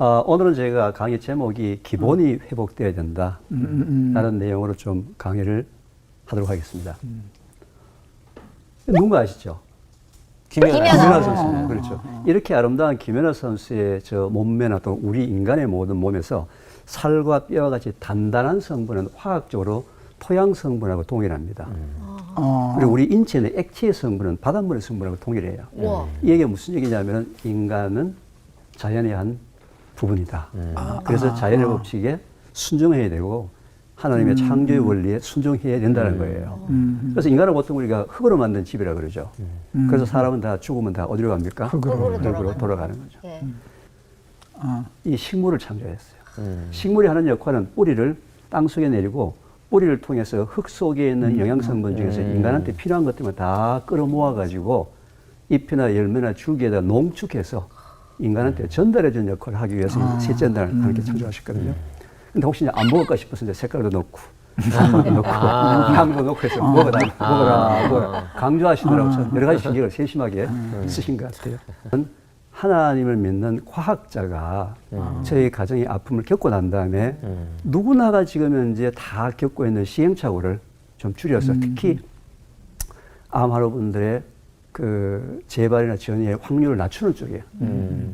오늘은 저희가 강의 제목이 기본이 회복되어야 된다 라는 내용으로 좀 강의를 하도록 하겠습니다. 누군가 아시죠? 김연아 선수. 그렇죠. 이렇게 아름다운 김연아 선수의 저 몸매나 또 우리 인간의 모든 몸에서 살과 뼈와 같이 단단한 성분은 화학적으로 토양 성분하고 동일합니다. 그리고 우리 인체의 액체의 성분은 바닷물의 성분하고 동일해요. 이 얘기가 무슨 얘기냐면 인간은 자연의 한 부분이다. 그래서 자연의 법칙에 순종해야 되고 하나님의 창조의 원리에 순종해야 된다는 거예요. 그래서 인간은 보통 우리가 흙으로 만든 집이라 그러죠. 그래서 사람은 다 죽으면 다 어디로 갑니까? 흙으로 돌아가는 거죠. 네. 이 식물을 창조했어요. 식물이 하는 역할은 뿌리를 땅 속에 내리고 뿌리를 통해서 흙 속에 있는 영양성분 중에서 인간한테 필요한 것들만 다 끌어모아가지고 잎이나 열매나 줄기에다 농축해서 인간한테 전달해주는 역할을 하기 위해서 셋째단을 하나님께 창조하셨거든요. 근데 혹시 안 먹을까 싶어서 이제 색깔도 넣고, 향도 넣고, 향도 넣고 해서 먹어라. 강조하시느라고 참 여러 가지 신경을 세심하게 쓰신 것 같아요. 하나님을 믿는 과학자가 저희 가정의 아픔을 겪고 난 다음에 누구나가 지금 현재 다 겪고 있는 시행착오를 좀 줄여서 특히 암 환우분들의 그 재발이나 전이의 확률을 낮추는 쪽에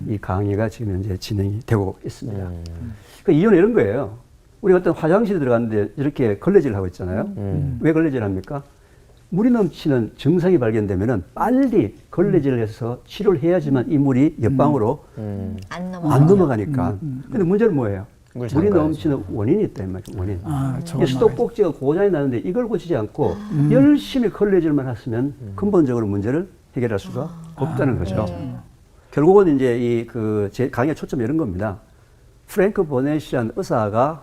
이 강의가 지금 현재 진행이 되고 있습니다. 그 이유는 이런 거예요. 우리 어떤 화장실에 들어갔는데 이렇게 걸레질을 하고 있잖아요. 왜 걸레질을 합니까? 물이 넘치는 증상이 발견되면은 빨리 걸레질을 해서 치료를 해야지만 이 물이 옆방으로 안 넘어가니까. 근데 문제는 뭐예요? 물이 넘치는 원인이 있다, 이 말이죠, 원인. 이 수도꼭지가 고장이 나는데 이걸 고치지 않고 열심히 걸레질만 했으면 근본적으로 문제를 해결할 수가 없다는 거죠. 결국은 이제 제 강의의 초점이 이런 겁니다. 프랭크 보넷이라는 의사가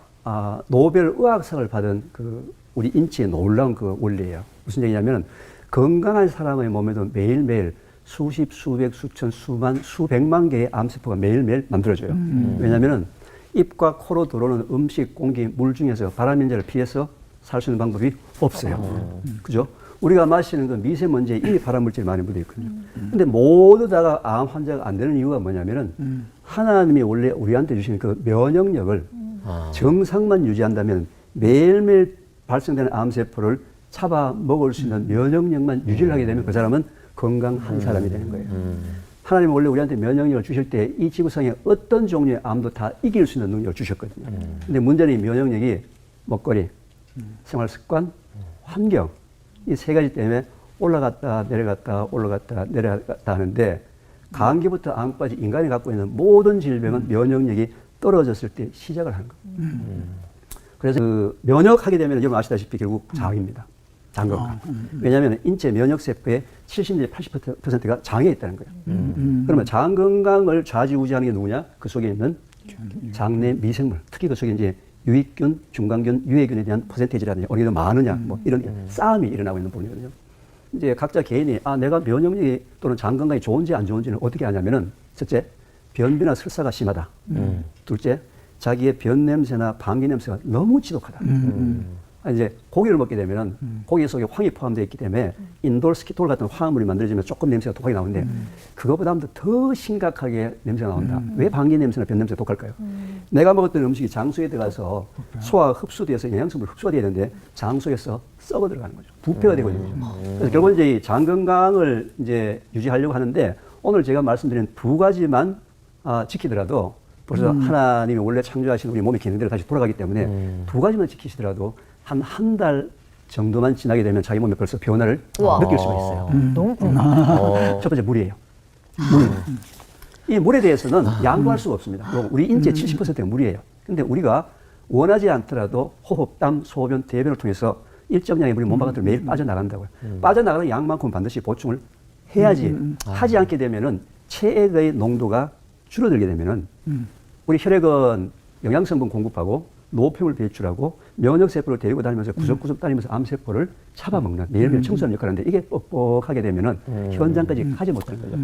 노벨 의학상을 받은 그 우리 인체의 놀라운 그 원리예요. 무슨 얘기냐면 건강한 사람의 몸에도 매일매일 수십, 수백, 수천, 수만, 수백만 개의 암세포가 매일매일 만들어져요. 왜냐면은 입과 코로 들어오는 음식, 공기, 물 중에서 발암인자를 피해서 살 수 있는 방법이 없어요. 그죠? 우리가 마시는 그 미세먼지에 이미 발암물질이 많이 묻어 있거든요. 근데 모두 다가 암 환자가 안 되는 이유가 뭐냐면은 하나님이 원래 우리한테 주신 그 면역력을 정상만 유지한다면 매일매일 발생되는 암세포를 잡아 먹을 수 있는 면역력만 유지를 하게 되면 그 사람은 건강한 사람이 되는 거예요. 하나님은 원래 우리한테 면역력을 주실 때 이 지구상의 어떤 종류의 암도 다 이길 수 있는 능력을 주셨거든요. 근데 문제는 이 면역력이 먹거리, 생활 습관, 환경 이 세 가지 때문에 올라갔다 내려갔다 하는데 감기부터 암까지 인간이 갖고 있는 모든 질병은 면역력이 떨어졌을 때 시작을 하는 겁니다. 그래서 그 면역하게 되면 여러분 아시다시피 결국 장입니다. 장 건강. 왜냐하면 인체 면역세포의 70에서 80%가 장에 있다는 거예요. 그러면 장 건강을 좌지우지하는 게 누구냐? 그 속에 있는 장내 미생물, 특히 그 속에 이제 유익균, 중간균, 유해균에 대한 퍼센테이지라든지 어느 정도 많으냐, 뭐 이런 싸움이 일어나고 있는 부분이거든요. 이제 각자 개인이 내가 면역력이 또는 장 건강이 좋은지 안 좋은지는 어떻게 하냐면은 첫째, 변비나 설사가 심하다. 둘째, 자기의 변 냄새나 방귀 냄새가 너무 지독하다. 이제 고기를 먹게 되면은 고기 속에 황이 포함되어 있기 때문에 인돌, 스키톨 같은 화합물이 만들어지면 조금 냄새가 독하게 나오는데 그거보다도 더 심각하게 냄새가 나온다. 왜 방귀 냄새나 변 냄새가 독할까요? 내가 먹었던 음식이 장 속에 들어가서 소화가 흡수돼서 영양성분이 흡수가 돼야 되는데 장 속에서 썩어 들어가는 거죠. 부패가 되거든요. 그래서 결국은 이제 장 건강을 이제 유지하려고 하는데 오늘 제가 말씀드린 두 가지만 지키더라도 벌써 하나님이 원래 창조하신 우리 몸의 기능대로 다시 돌아가기 때문에 두 가지만 지키시더라도 한 달 정도만 지나게 되면 자기 몸에 벌써 변화를 느낄 수가 있어요. 너무 궁금해요. 첫 번째 물이에요. 이 물에 대해서는 양보할 수가 없습니다. 우리 인체 70%가 물이에요. 근데 우리가 원하지 않더라도 호흡, 땀, 소변, 대변을 통해서 일정량의 물이 몸 바깥으로 매일 빠져나간다고요. 빠져나가는 양만큼 반드시 보충을 해야지 하지 않게 되면은 체액의 농도가 줄어들게 되면은 우리 혈액은 영양성분 공급하고 노폐물 배출하고 면역 세포를 데리고 다니면서 구석구석 다니면서 암 세포를 잡아먹는 매일매일 청소하는 역할을 하는데 이게 뻑뻑하게 되면은 현장까지 가지 못하는 거죠.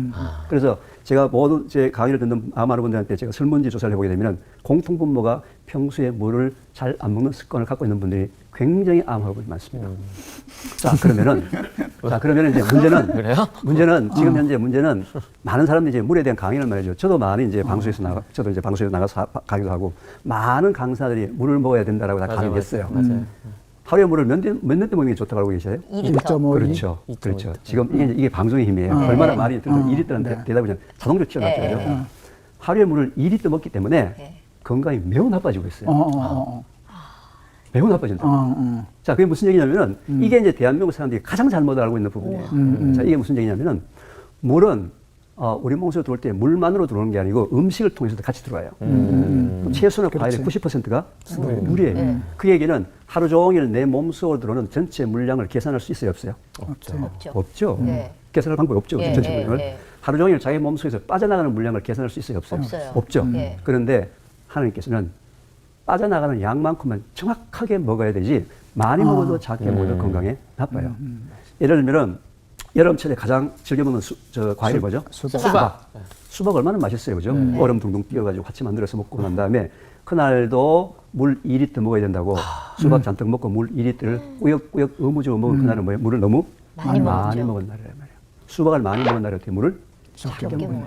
그래서 제가 모든 제 강의를 듣는 암 환자분들한테 제가 설문지 조사를 해보게 되면은 공통분모가 평소에 물을 잘 안 먹는 습관을 갖고 있는 분들이 굉장히 암 환자분이 많습니다. 자 그러면 이제 문제는 지금 현재 문제는 많은 사람들이 이제 물에 대한 강의를 말이죠. 저도 많이 이제 저도 이제 방송에서 나가서 강의도 하고 많은 강사들이 물을 먹어야 된다라고 다 강의했어요. 맞아요. 하루에 물을 몇 년 때 먹는 게 좋다고 알고 계세요? 1.5. 그렇죠. 지금 이게 방송의 힘이에요. 얼마나 많이 들어서 2리터는 대답이 대답이 튀어나왔죠. 하루에 물을 2리터 먹기 때문에 건강이 매우 나빠지고 있어요. 매우 나빠진다. 자, 그게 무슨 얘기냐면은 이게 이제 대한민국 사람들이 가장 잘못 알고 있는 부분이에요. 자, 이게 무슨 얘기냐면은 물은 우리 몸속에 들어올 때 물만으로 들어오는 게 아니고 음식을 통해서도 같이 들어와요. 채소나 과일의 90%가 물이에요. 그 얘기는 하루 종일 내 몸속으로 들어오는 전체 물량을 계산할 수 있어요, 없어요? 없죠. 네. 계산할 방법이 없죠. 전체 물량을. 하루 종일 자기 몸속에서 빠져나가는 물량을 계산할 수 있어요, 없어요? 없죠. 그런데 하나님께서는 빠져나가는 양만큼만 정확하게 먹어야 되지 많이 먹어도 작게 먹어도 건강에 나빠요. 예를 들면은 여름철에 가장 즐겨 먹는 과일이 뭐죠? 수박. 수박 얼마나 맛있어요, 그죠? 얼음 둥둥 띄워가지고 같이 만들어서 먹고 난 다음에 그날도 물 2리터 먹어야 된다고 수박 잔뜩 먹고 물 2리터를 꾸역꾸역 의무적으로 먹은 그날은 뭐예요? 물을 너무 많이 먹은 날이란 말이에요. 수박을 많이 먹은 날에 어떻게 물을 적게 먹어요.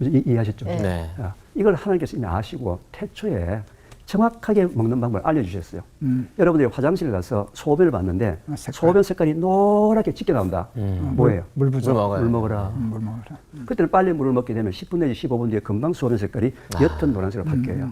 이해하셨죠? 네. 자, 이걸 하나님께서 이미 아시고 태초에 정확하게 먹는 방법을 알려주셨어요. 여러분들이 화장실 가서 소변을 봤는데 소변 색깔이 노랗게 짙게 나온다. 뭐예요? 물 부족. 물 먹어라. 물 먹어라. 그때는 빨리 물을 먹게 되면 10분 내지 15분 뒤에 금방 소변 색깔이 옅은 노란색으로 바뀌어요.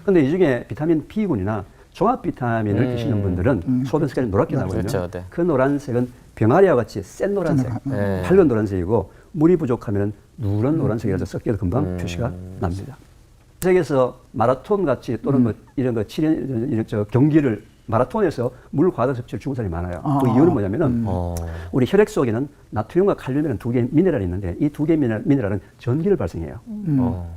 그런데 이 중에 비타민 B군이나 종합 비타민을 드시는 분들은 소변 색깔이 노랗게 나거든요. 그렇죠, 네. 그 노란색은 병아리와 같이 센 노란색, 밝은 노란색이고 물이 부족하면 누런 노란색이라서 섞여도 금방 표시가 납니다. 세계에서 마라톤 같이 또는 뭐 이런 거 경기를 마라톤에서 물 과다 섭취를 죽은 사람이 많아요. 그 이유는 뭐냐면은 우리 혈액 속에는 나트륨과 칼륨이라는 두 개의 미네랄이 있는데 이 두 개의 미네랄은 전기를 발생해요.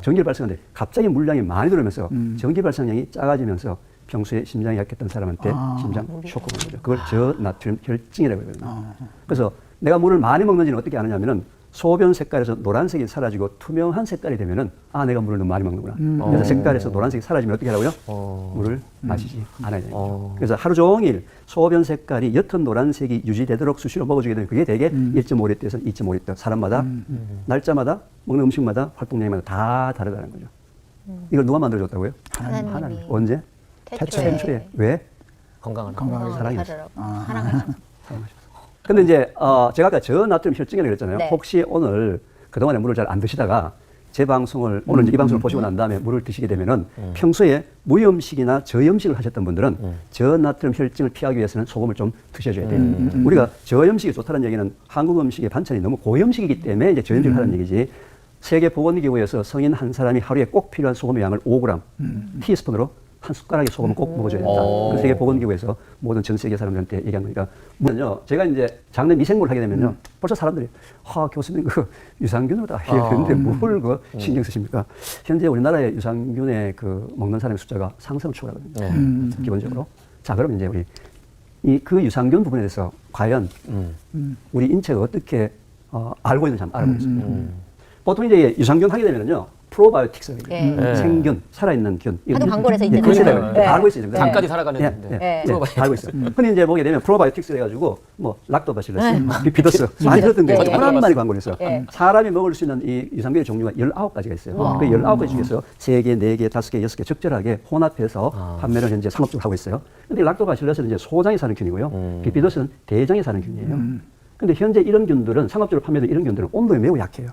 전기를 발생하는데 갑자기 물량이 많이 들어오면서 전기 발생량이 작아지면서 평소에 심장이 약했던 사람한테 심장 쇼크가 오는 거죠. 그걸 저나트륨 혈증이라고 하거든요. 그래서 내가 물을 많이 먹는지는 어떻게 아느냐면은 소변 색깔에서 노란색이 사라지고 투명한 색깔이 되면은 내가 물을 너무 많이 먹는구나. 그래서 색깔에서 노란색이 사라지면 어떻게 하라고요? 물을 마시지 않아야 돼요. 그래서 하루 종일 소변 색깔이 옅은 노란색이 유지되도록 수시로 먹어주게 되면 그게 대개 1.5리터에서 2.5리터. 사람마다 날짜마다 먹는 음식마다 활동량마다 다 다르다는 거죠. 이걸 누가 만들어줬다고요? 하나님. 언제? 태초에. 왜? 건강을 사랑했어요. 사랑하셨어요. 근데 이제 제가 아까 저나트륨 혈증이라고 그랬잖아요. 네. 혹시 오늘 그동안에 물을 잘 안 드시다가 제 방송을 오늘 이제 이 방송을 보시고 난 다음에 물을 드시게 되면은 평소에 무염식이나 저염식을 하셨던 분들은 저나트륨 혈증을 피하기 위해서는 소금을 좀 드셔줘야 돼요. 우리가 저염식이 좋다는 얘기는 한국 음식의 반찬이 너무 고염식이기 때문에 이제 저염식을 하는 얘기지. 세계보건기구에서 성인 한 사람이 하루에 꼭 필요한 소금의 양을 5g 티스푼으로 한 숟가락의 소금을 꼭 먹어줘야 된다. 그 세계보건기구에서 모든 전 세계 사람들한테 얘기한 거니까. 물론요, 제가 이제 장내 미생물을 하게 되면요, 벌써 사람들이, 교수님 그 유산균으로다. 그런데 뭘 그 신경 쓰십니까? 현재 우리나라의 유산균의 그 먹는 사람의 숫자가 상승을 추구하거든요. 기본적으로. 자, 그럼 이제 우리 그 유산균 부분에 대해서 과연 우리 인체가 어떻게 알고 있는지 한번 알아보겠습니다. 보통 이제 유산균 하게 되면요, 프로바이오틱스, 생균, 살아있는 균. 하도 광고에서 이제 다 알고 있어요. 잠까지 살아가는 다 알고 있어요. 근데 이제 보게 되면 프로바이오틱스 해가지고 뭐 락토바실러스, 비피더스 많이 들었던 게 워낙 많이 광고를 했어요. 사람이 먹을 수 있는 이 유산균의 종류가 19가지가 있어요. 그 19가지 중에서 3개, 4개, 5개, 6개 적절하게 혼합해서 판매를 현재 상업적으로 하고 있어요. 근데 락토바실러스는 이제 소장에 사는 균이고요. 비피더스는 대장에 사는 균이에요. 근데 현재 이런 균들은 상업적으로 판매되는 이런 균들은 온도에 매우 약해요.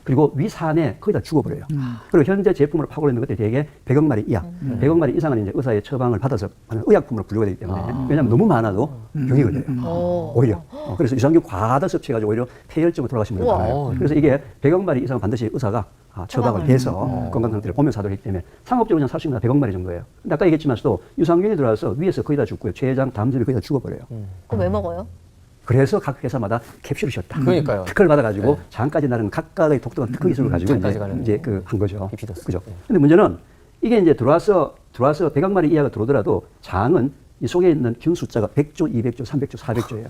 그리고 위산에 거의 다 죽어버려요. 그리고 현재 제품으로 파고 있는 것들이 대개 100억 마리 이하, 100억 마리 이상은 이제 의사의 처방을 받아서 하는 의약품으로 분류가 되기 때문에 왜냐하면 너무 많아도 병이 걸려요. 오히려. 그래서 유산균 과다 섭취해가지고 오히려 폐혈증으로 돌아가신 분들 많아요. 그래서 이게 100억 마리 이상은 반드시 의사가 처방을 해서 건강 상태를 보면서 하도록 하기 때문에 상업적으로 그냥 살 수 있는 건 100억 마리 정도예요. 근데 아까 얘기했지만서도 유산균이 들어와서 위에서 거의 다 죽고요. 췌장, 담즙이 거의 다 죽어버려요. 그럼 왜 먹어요? 그래서 각 회사마다 캡슐을 씌웠다. 그러니까요. 특허를 받아가지고 장까지 나는 각각의 독특한 특허 기술을 가지고 이제 한 거죠. 비피더스. 그죠. 근데 문제는 이게 이제 들어와서 들어와서 100억 마리 이하가 들어오더라도 장은 이 속에 있는 균 숫자가 100조, 200조, 300조, 400조예요.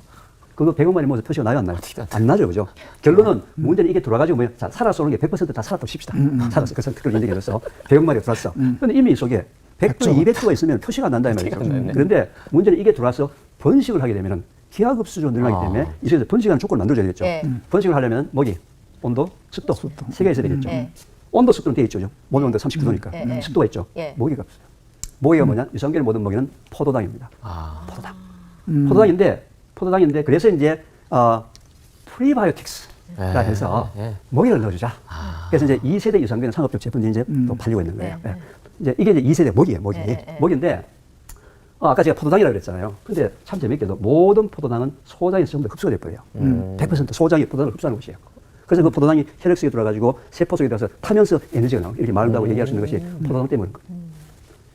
그거 100억 마리 모아서 표시가 나요, 안 나요? 안 나죠, 그죠? 결론은 문제는 이게 돌아가지고 뭐예요? 자, 살아서 오는 게 100%다 살았다고 칩시다. 살았어. 그래서 그걸 인정해줬어. 100억 마리가 들어왔어. 근데 이미 이 속에 100조, 200조가 있으면 표시가 안 난다, 이 말이죠. 그런데 문제는 이게 들어와서 번식을 하게 되면은 기하급수적으로 늘어나기 때문에 이 속에서 번식하는 조건을 만들어줘야 되겠죠. 번식을 하려면 뭐기? 온도, 습도. 세 개가 있어야 되겠죠. 온도, 습도는 되어 있죠. 몸의 온도 39도니까. 습도가 있죠. 모기가 없어요. 모기가 뭐냐? 유산균을 모든 모기는 포도당입니다. 포도당. 포도당인데 그래서 이제 프리바이오틱스라 해서 모기를 넣어주자. 그래서 이제 2세대 유산균 상업적 제품들이 이제 또 팔리고 있는 거예요. 이제 이게 이제 2세대 모기예요, 모기. 모기인데 아까 제가 포도당이라고 그랬잖아요. 근데 참 재밌게도 모든 포도당은 소장에서 전부 흡수가 돼버려요. 100% 소장이 포도당을 흡수하는 것이에요. 그래서 그 포도당이 혈액 속에 들어가지고 세포 속에 들어가서 타면서 에너지가 나오고 이렇게 말한다고 얘기할 수 있는 것이 포도당 때문인 거예요.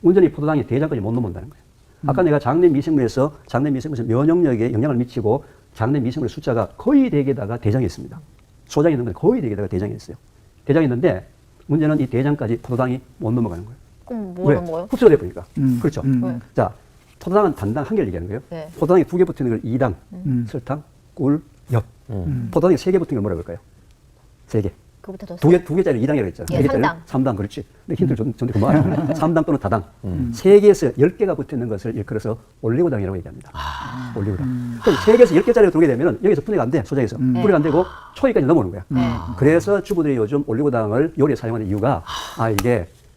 문제는 이 포도당이 대장까지 못 넘어온다는 거예요. 아까 내가 장내 미생물에서 면역력에 영향을 미치고 장내 미생물의 숫자가 거의 대개다가 대장에 있습니다. 소장에 있는 건 거의 대개다가 대장에 있어요. 대장에 있는데 문제는 이 대장까지 포도당이 못 넘어가는 거예요. 그럼 뭐 넘어요? 흡수가 돼버리니까. 그렇죠. 왜? 자, 포도당은 단당 한 개를 얘기하는 거예요. 포도당이 2개 붙는 걸 2당, 설탕, 꿀, 엽. 포도당이 3개 붙는 걸 뭐라고 할까요? 3개. 그거보다 더 두 개짜리 2당이라고 했잖아요. 예, 3개짜리 3당, 그렇지. 근데 힌트를 줬는데 그만. 3당 또는 다당. 3개에서 10개가 붙어 있는 것을 일컬어서 올리고당이라고 얘기합니다. 올리고당. 그럼 3개에서 10개짜리가 들어오게 되면 여기서 분해가 안 돼, 소장에서. 분해가 안 되고 초기까지 넘어오는 거야. 그래서 주부들이 요즘 올리고당을 요리에 사용하는 이유가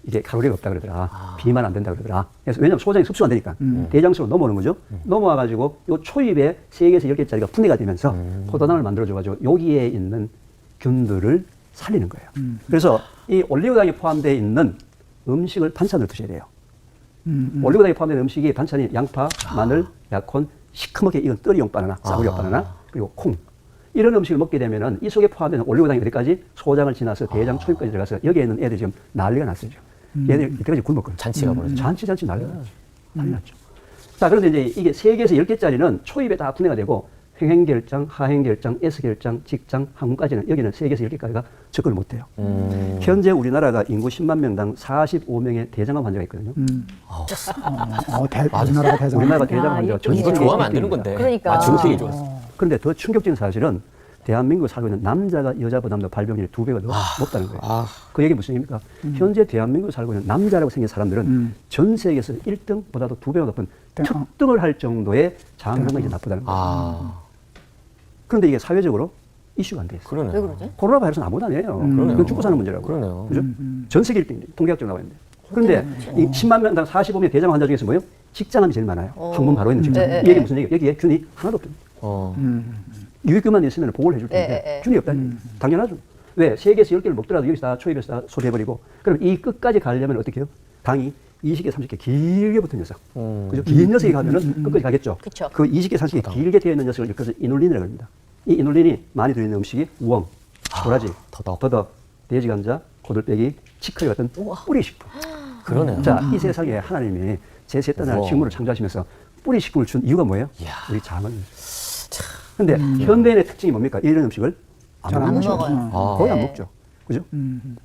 이게 칼로리가 없다 그러더라. 비만 안 된다 그러더라. 그래서 왜냐면 소장이 흡수가 안 되니까 대장 속으로 넘어오는 거죠. 넘어와가지고 요 초입에 3개에서 10개짜리가 분해가 되면서 포도당을 만들어줘가지고 여기에 있는 균들을 살리는 거예요. 그래서 이 올리고당이 포함되어 있는 음식을 반찬으로 드셔야 돼요. 올리고당이 포함된 음식이 반찬이 양파, 마늘, 약혼, 시커멓게 익은 뜨리용 바나나, 싸구려 바나나, 그리고 콩. 이런 음식을 먹게 되면은 이 속에 포함되는 올리고당이 어디까지 소장을 지나서 대장 초입까지 들어가서 여기에 있는 애들이 지금 난리가 났어요. 얘들 이때까지 굶었거든요. 잔치가 벌어졌죠. 잔치 난리가 났죠. 난리 났죠. 자, 그런데 이제 이게 3개에서 10개짜리는 초입에 다 분해가 되고 횡행결장, 하행결장, S결장, 직장, 항문까지는 여기는 3개에서 10개까지가 접근을 못해요. 현재 우리나라가 인구 10만 명당 45명의 대장암 환자가 있거든요. 우리나라가 대장암 환자가 전 이거 좋아하면 안 되는 건데. 그러니까. 전 세계 좋았어. 그런데 더 충격적인 사실은 대한민국에 살고 있는 남자가 여자보다 발병률이 2배가 더 높다는 거예요. 그 얘기 무슨 얘기입니까? 현재 대한민국에 살고 있는 남자라고 생긴 사람들은 전 세계에서 1등보다도 2배가 높은 특등을 할 정도의 장 건강이 나쁘다는 거예요. 그런데 이게 사회적으로 이슈가 안 돼 있어요. 그러네. 왜 그러지? 코로나 바이러스는 아무것도 아니에요. 그건 죽고 사는 문제라고. 그러네요. 그죠? 전 세계 1등, 통계학적으로 나와 있는데. 그런데 이 10만 명당 45명의 대장 환자 중에서 뭐예요? 직장암이 제일 많아요. 항문 바로 있는 직장. 이 얘기 무슨 얘기예요? 여기에 균이 하나도 없습니다. 유익균만 있으면 보호를 해줄 텐데 균이 없다니. 당연하죠. 왜? 3개에서 10개를 먹더라도 여기서 다 초입에서 다 소비해버리고 그럼 이 끝까지 가려면 어떻게 해요? 당이 20개, 30개 길게 붙은 녀석. 그죠? 긴 녀석이 가면은 끝까지 가겠죠. 그쵸. 그 20개, 30개 길게 되어 있는 녀석을 일컬어서 이눌린이라고 합니다. 이 이눌린이 많이 들어있는 음식이 우엉, 도라지, 더덕, 돼지감자, 고들빼기, 치커리 같은 뿌리식품. 그러네요. 자, 이 세상에 하나님이 제3의 식물을 창조하시면서 뿌리식품을 준 이유가 뭐예요? 우리 장을. 근데 현대인의 특징이 뭡니까? 이런 음식을 안 먹어요. 거의 안 먹죠. 그죠?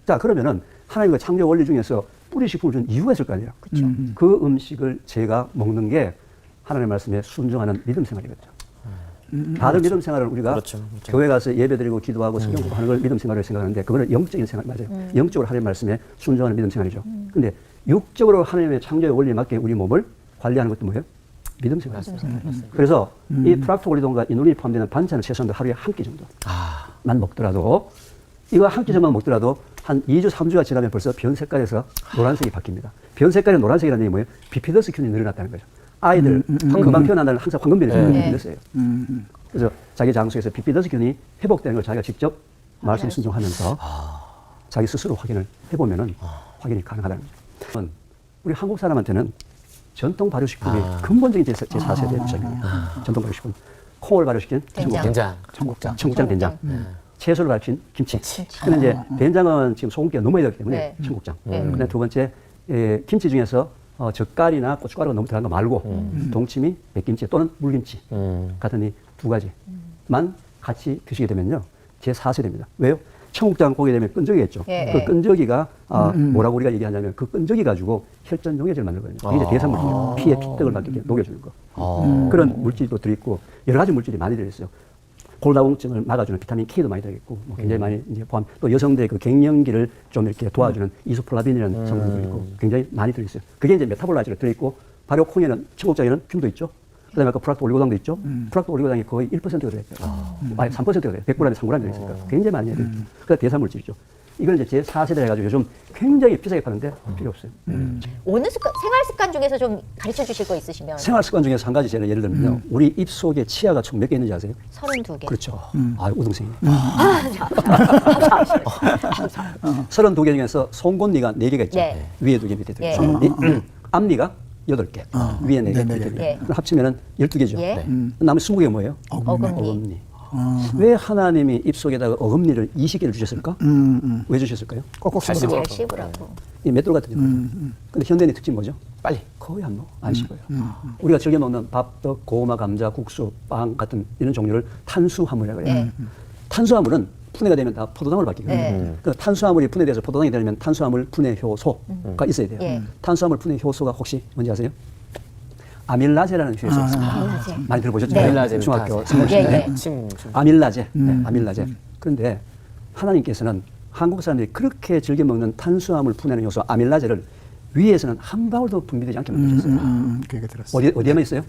자, 그러면은 하나님의 창조 원리 중에서 뿌리식품을 준 이유가 있을 거 아니에요. 그 음식을 제가 먹는 게 하나님의 말씀에 순종하는 믿음 생활이거든요. 다른 믿음 생활을 우리가 교회 가서 예배드리고 기도하고 성경 공부하는 걸 믿음 생활을 생각하는데 그거는 영적인 생활 맞아요. 영적으로 하나님의 말씀에 순종하는 믿음 생활이죠. 근데 육적으로 하나님의 창조의 원리에 맞게 우리 몸을 관리하는 것도 뭐예요? 믿음 생활입니다. 그래서 이 프락토올리돈과 이눌린이 포함되는 반찬을 최소한 하루에 한 끼 정도만 먹더라도 이거 한 끼 정도만 먹더라도 한 2주, 3주가 지나면 벌써 변 색깔에서 노란색이 바뀝니다. 변 색깔의 노란색이라는 얘기 뭐예요? 비피더스 균이 늘어났다는 거죠. 아이들 금방 태어난다는 항상 황금변이 비피더스예요. 그래서 자기 장소에서 비피더스 균이 회복되는 걸 자기가 직접 말씀 순종하면서 자기 스스로 확인을 해보면은 확인이 가능하다는 거죠. 우리 한국 사람한테는 전통 발효식품이 근본적인 제4세대 음식이에요. 전통 발효식품. 콩을 발효시킨 된장. 청국장 된장. 채소를 발효시킨 김치. 근데 이제 된장은 지금 소금기가 넘어야 되기 때문에 청국장. 근데 두 번째, 김치 중에서 젓갈이나 고춧가루가 너무 들어간 거 말고 동치미, 백김치 또는 물김치 같은 이 두 가지만 같이 드시게 되면요. 제4세대입니다. 왜요? 청국장 고게 되면 끈적이겠죠. 예, 그 예. 끈적이가 뭐라고 우리가 얘기하냐면 그 끈적이 가지고 혈전 용해제를 만들거든요. 이게 대사 물질이에요. 피에 피떡을 막 이렇게 녹여주는 거. 그런 물질도 들어있고 여러 가지 물질이 많이 들어있어요. 골다공증을 막아주는 비타민 K도 많이 들어있고 뭐 굉장히 많이 이제 포함. 또 여성들의 그 갱년기를 좀 이렇게 도와주는 이소플라빈이라는 성분도 있고 굉장히 많이 들어있어요. 그게 이제 메타볼라이트가 들어있고 발효콩에는 청국장에는 균도 있죠. 그다음에 아까 프락토 올리고당도 있죠. 프락토 올리고당이 거의 1%가 들어있어요. 아니 3%가 들어요. 100g에 3g 들어있으니까 굉장히 많이 들어있죠. 그래서 대사물질이죠. 이걸 이제 제 4세대 해가지고 요즘 굉장히 비싸게 파는데 필요 없어요. 오늘 생활 습관 중에서 좀 가르쳐 주실 거 있으시면. 생활 습관 중에서 한 가지 제가 예를 들면요. 우리 입 속에 치아가 총 몇 개 있는지 아세요? 32개. 그렇죠. 아, 우등생이네. 32개 중에서 송곳니가 4개가 있죠. 네. 위에 2개, 밑에 2개. 예. 송곳니. 앞니가 8개. 위에 4개, 밑에 4개. 예. 합치면은 12개죠. 예. 남은 20개가 뭐예요? 어금니. 어금니. 왜 하나님이 입속에다가 어금니를 20개를 주셨을까? 왜 주셨을까요? 꼭꼭 잘 씹어. 씹으라고. 이 맷돌 같은 거예요. 근데 현대인의 특징이 뭐죠? 빨리 거의 안 씹어요. 우리가 즐겨 먹는 밥, 떡, 고구마, 감자, 국수, 빵 같은 이런 종류를 탄수화물이라고 해요. 네. 탄수화물은 분해가 되면 다 포도당으로 바뀌거든요. 네. 그 탄수화물이 분해돼서 포도당이 되려면 탄수화물 분해 효소가 있어야 돼요. 예. 탄수화물 분해 효소가 혹시 뭔지 아세요? 아밀라제라는 효소가 있습니다. 아밀라제. 많이 들어보셨죠? 네. 아밀라제는 중학교 다 생활 예, 시간에. 예. 침. 아밀라제. 네, 아밀라제. 그런데 하나님께서는 한국 사람들이 그렇게 즐겨 먹는 탄수화물 분해하는 효소 아밀라제를 위에서는 한 방울도 분비되지 않게 만드셨어요. 그게 들었어. 어디에만 있어요?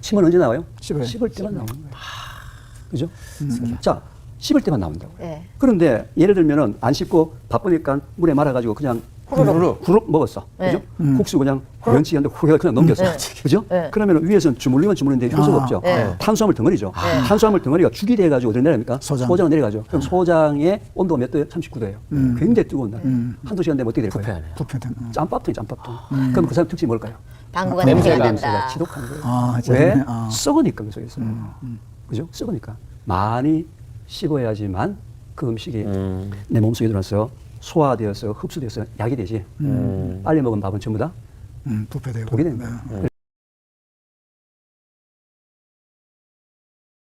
침은 언제 나와요? 씹어요. 씹을 때만 나오는 거예요. 그죠? 자, 씹을 때만 나온다고요. 네. 그런데 예를 들면은 안 씹고 바쁘니까 물에 말아가지고 그냥 후루룩 먹었어. 네. 그죠? 국수 그냥 연치한데 후루룩 그냥 넘겼어. 네. 그죠? 네. 그러면 위에서는 주물리면 주물리는데 효소가 없죠. 네. 탄수화물 덩어리죠. 탄수화물 덩어리가 죽이 돼가지고 어디로 내려갑니까? 소장. 내려가죠. 그럼 소장의 온도가 몇 도예요? 39도예요. 굉장히 뜨거운 날. 한두 시간 되면 어떻게 될 거예요? 부패하네요. 부패된. 짬밥통이 짬밥통. 그럼 그 사람 특징이 뭘까요? 방구가 냄새가 냄새가 냄새가 난다. 지독한 거예요. 아, 왜? 진짜. 아. 썩으니까 그 속에서. 그죠? 썩으니까. 많이 씹어야지만 그 음식이 내 몸속에 들어와서 소화되어서 흡수돼서 약이 되지. 빨리 먹은 밥은 전부 다 부패되고. 독이 되는 거예요.